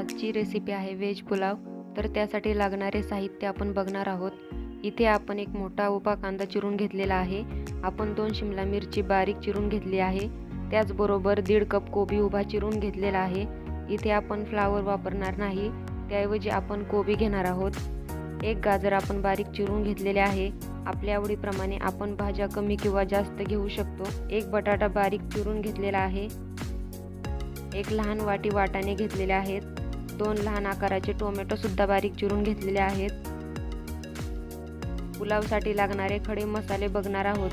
आजची रेसिपी आहे व्हेज पुलाव। तर त्यासाठी लागणारे साहित्य आपण बघणार आहोत। इथे आपण एक मोठा उभा कांदा चिरून घेतलेला आहे। आपण 2 शिमला मिरची बारीक चिरून घेतली आहे। त्याचबरोबर 1.5 कप कोबी उभा चिरून घेतलेला आहे। इथे आपण फ्लावर वापरणार नाही, त्याऐवजी आपण कोबी घेणार आहोत। एक गाजर आपण बारीक चिरून घेतलेले आहे। आपल्या आवडीप्रमाणे आपण भाज्या कमी किंवा जास्त घेऊ शकतो। एक बटाटा बारीक चिरून घेतलेला आहे। एक लहान वाटी वाटाणे घेतलेले आहेत। 2 लहान आकाराचे टोमॅटो सुद्धा बारीक चिरून घेतलेले आहेत। पुलावसाठी लागणारे खडे मसाले बघणार आहोत।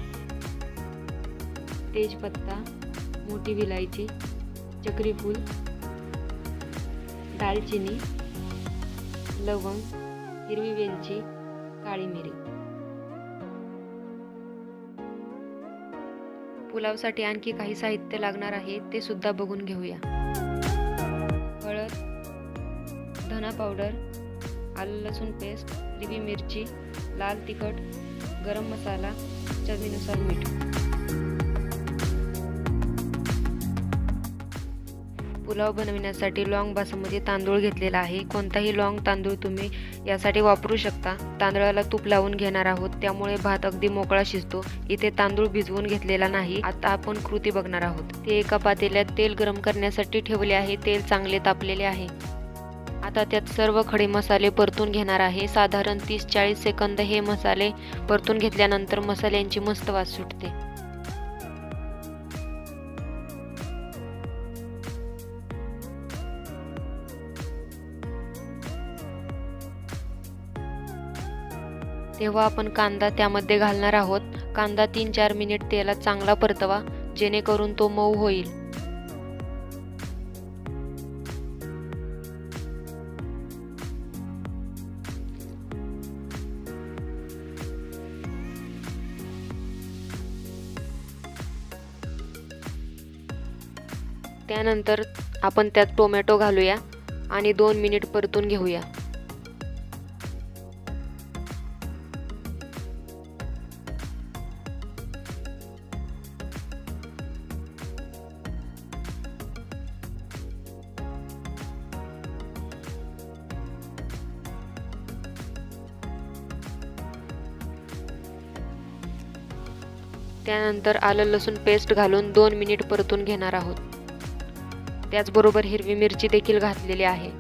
तेजपत्ता, मोठी विलायची, चक्री फूल, दालचिनी, लवंग, हिरवी वेलची, काळी मिरी। पुलावसाठी आणखी काही साहित्य लागणार आहे, ते सुद्धा बघून घेऊया। हळद, धना पावडर, आलं लसूण पेस्ट, हिरवी मिरची, लाल तिखट, गरम मसाला, चवीनुसार मीठ। पुलाव बनवण्यासाठी लॉंग बासमती तांदूळ घेतलेला आहे। कोणताही लॉंग तांदूळ तुम्ही यासाठी वापरू शकता। तांदळाला तूप लावून घेणार आहोत, त्यामुळे भात अगदी मोकळा शिजतो। इथे तांदूळ भिजवून घेतलेला नाही। आता आपण कृती बघणार आहोत। ते एका पातेल्यात तेल गरम करण्यासाठी ठेवले आहे। तेल चांगले तापलेले आहे। आता त्यात सर्व खडे मसाले परतून घेणार आहे। साधारण 30-40 सेकंद हे मसाले परतून घेतल्यानंतर मसाल्यांची मस्त वास सुटते। तेव्हा आपण कांदा त्यामध्ये घालणार आहोत। कांदा 3-4 मिनिट तेलात चांगला परतवा, जेणेकरून तो मऊ होईल। त्यानंतर आपण त्यात टोमॅटो घालूया आणि 2 मिनिट परतून घेऊया। त्यानंतर आलं लसूण पेस्ट घालून 2 मिनिट परतून घेणार आहोत। त्याचबरोबर हिरवी मिरची देखील घातलेली आहे।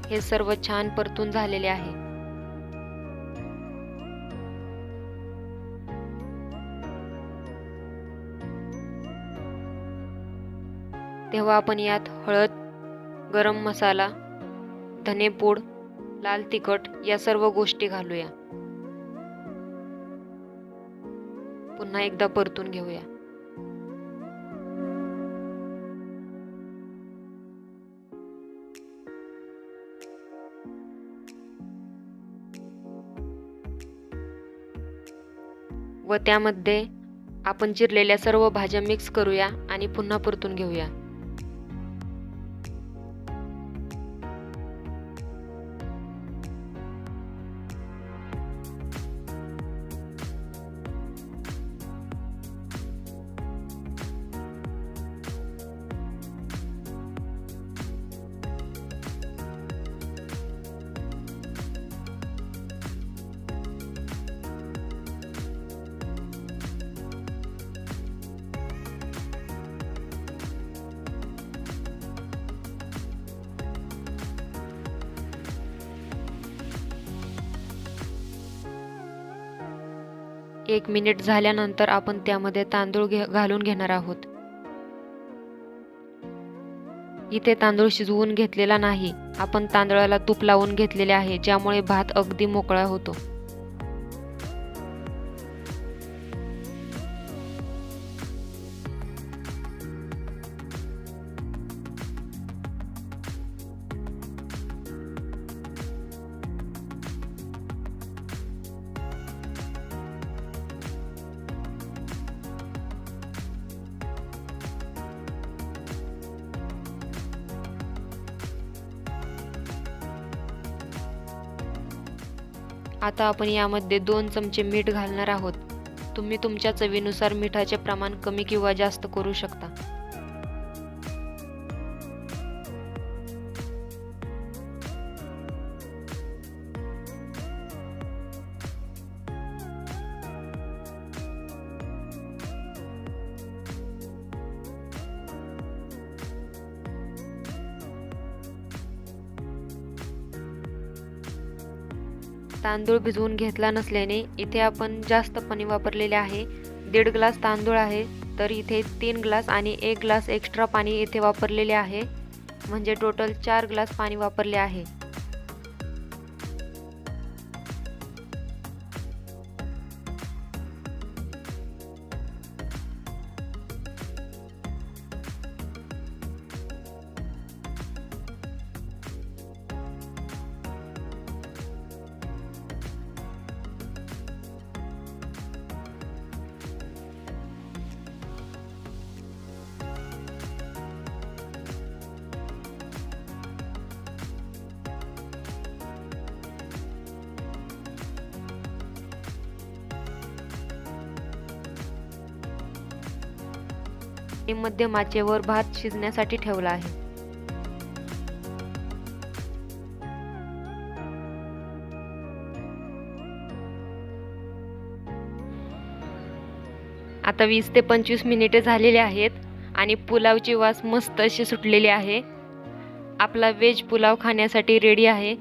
हे सर्व छान परतून झालेले आहे। तेव्हा आपण यात हळद, गरम मसाला, धनेपूड, लाल तिखट या सर्व गोष्टी घालूया। पुन्हा एकदा परतून घेऊया। व त्यामध्ये आपण चिरलेल्या सर्व भाज्या मिक्स करूया आणि पुन्हा परतून घेऊया। एक मिनिट झाल्यानंतर आपण त्यामध्ये तांदूळ घालून घेणार आहोत। इथे तांदूळ शिजवून घेतलेला नाही, आपण तांदळाला तूप लावून घेतलेले आहे, ज्यामुळे भात अगदी मोकळा होतो। आता आपण यामध्ये 2 चमचे मीठ घालणार आहोत. तुम्ही तुमच्या चवीनुसार मिठाचे प्रमाण कमी किंवा जास्त करू शकता. तांदूळ भिजवून घेतला नसल्याने इथे आपण जास्त पाणी वापरलेले आहे. 1.5 ग्लास तांदूळ आहे, तर इथे 3 ग्लास आणि 1 ग्लास एक्स्ट्रा पाणी इथे वापरलेले आहे, म्हणजे टोटल 4 ग्लास पाणी वापरले आहे. मध्यम आचेवर भात शिजण्यासाठी ठेवला आहे. आता 20 ते 25 मिनिटे झालेले आहेत आणि पुलावची वास मस्त अशी सुटलेली आहे. आपला व्हेज पुलाव खाण्यासाठी रेडी आहे.